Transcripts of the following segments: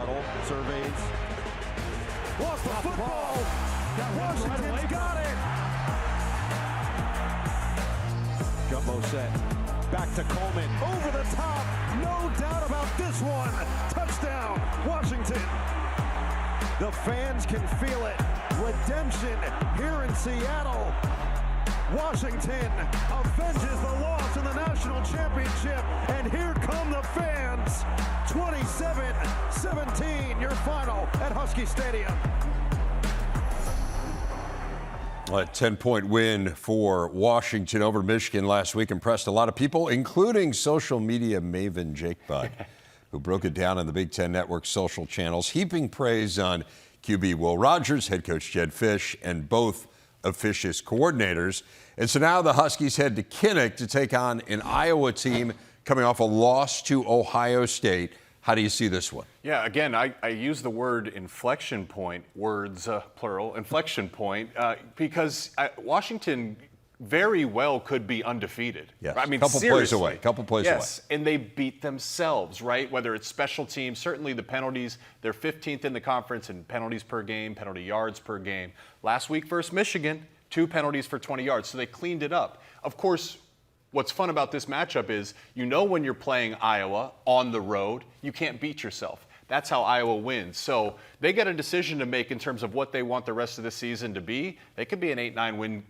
Tuttle surveys. Lost the football. Washington's got it. Jumbo set. Back to Coleman. Over the top. No doubt about this one. Touchdown, Washington. The fans can feel it. Redemption here in Seattle. Washington avenges the loss in the national championship, and here come the fans. 27-17, your final at Husky Stadium. A 10-point win for Washington over Michigan last week impressed a lot of people, including social media maven Jake Butt, who broke it down on the Big Ten Network social channels, heaping praise on QB Will Rogers, head coach Jedd Fisch, and both of Fisch's coordinators. And so now the Huskies head to Kinnick to take on an Iowa team coming off a loss to Ohio State. How do you see this one? Yeah, again, I use the word inflection point, words plural, inflection point, because Washington very well could be undefeated. Yes. I mean, couple plays away. Yes, and they beat themselves, right? Whether it's special teams, certainly the penalties, they're 15th in the conference in penalties per game, penalty yards per game. Last week versus Michigan, 2 penalties for 20 yards, so they cleaned it up. Of course, what's fun about this matchup is, you know, when you're playing Iowa on the road, you can't beat yourself. That's how Iowa wins. So they got a decision to make in terms of what they want the rest of the season to be. They could be an 8-9 win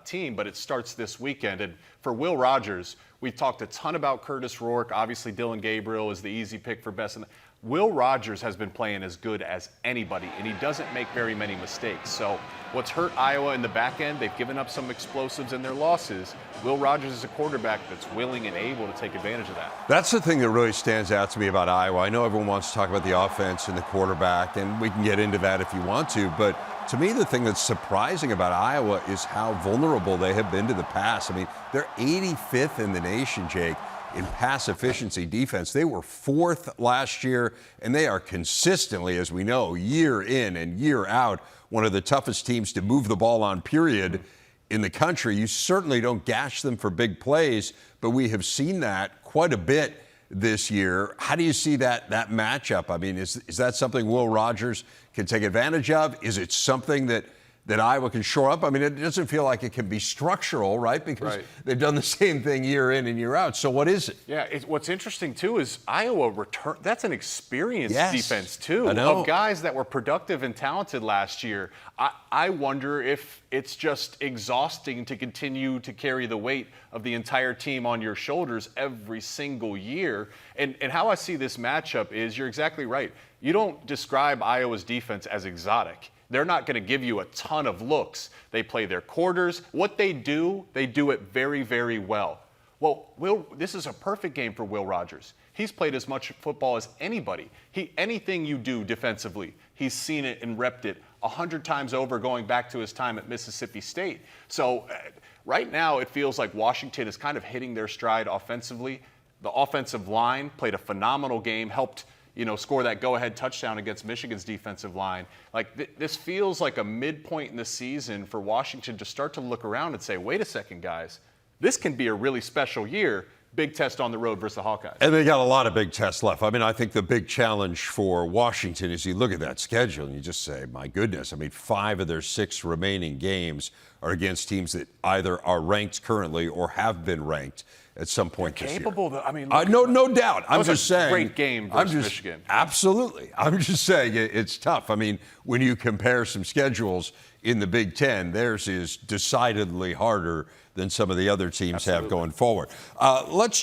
team, but it starts this weekend. And for Will Rogers, we talked a ton about Curtis Rourke. Obviously, Dylan Gabriel is the easy pick for best. Will Rogers has been playing as good as anybody, and he doesn't make very many mistakes. So what's hurt Iowa in the back end, they've given up some explosives in their losses. Will Rogers is a quarterback that's willing and able to take advantage of that. That's the thing that really stands out to me about Iowa. I know everyone wants to talk about the offense and the quarterback, and we can get into that if you want to, but to me, the thing that's surprising about Iowa is how vulnerable they have been to the pass. I mean, they're 85th in the nation, Jake, in pass efficiency defense. They were 4th last year, and they are consistently, as we know, year in and year out, one of the toughest teams to move the ball on, period, in the country. You certainly don't gash them for big plays, but we have seen that quite a bit this year. How do you see that matchup? I mean, is that something Will Rogers can take advantage of? Is it something that Iowa can shore up? I mean, it doesn't feel like it can be structural, right? Because they've done the same thing year in and year out. So what is it? Yeah, what's interesting, too, is Iowa return. That's an experienced defense, too, I know. of guys that were productive and talented last year. I wonder if it's just exhausting to continue to carry the weight of the entire team on your shoulders every single year. And how I see this matchup is, you're exactly right. You don't describe Iowa's defense as exotic. They're not going to give you a ton of looks. They play their quarters. What they do it very, very well. Well, this is a perfect game for Will Rogers. He's played as much football as anybody. Anything you do defensively, he's seen it and repped it 100 times over, going back to his time at Mississippi State. So right now it feels like Washington is kind of hitting their stride offensively. The offensive line played a phenomenal game, helped score that go-ahead touchdown against Michigan's defensive line. Like, this feels like a midpoint in the season for Washington to start to look around and say, wait a second, guys, this can be a really special year. Big test on the road versus the Hawkeyes. And they got a lot of big tests left. I mean, I think the big challenge for Washington is you look at that schedule and you just say, my goodness, I mean, 5 of their 6 remaining games are against teams that either are ranked currently or have been ranked at some point this year. I mean, no doubt. I'm just saying. Great game versus Michigan. Absolutely. I'm just saying it's tough. I mean, when you compare some schedules in the Big Ten, theirs is decidedly harder than some of the other teams have going forward. Let's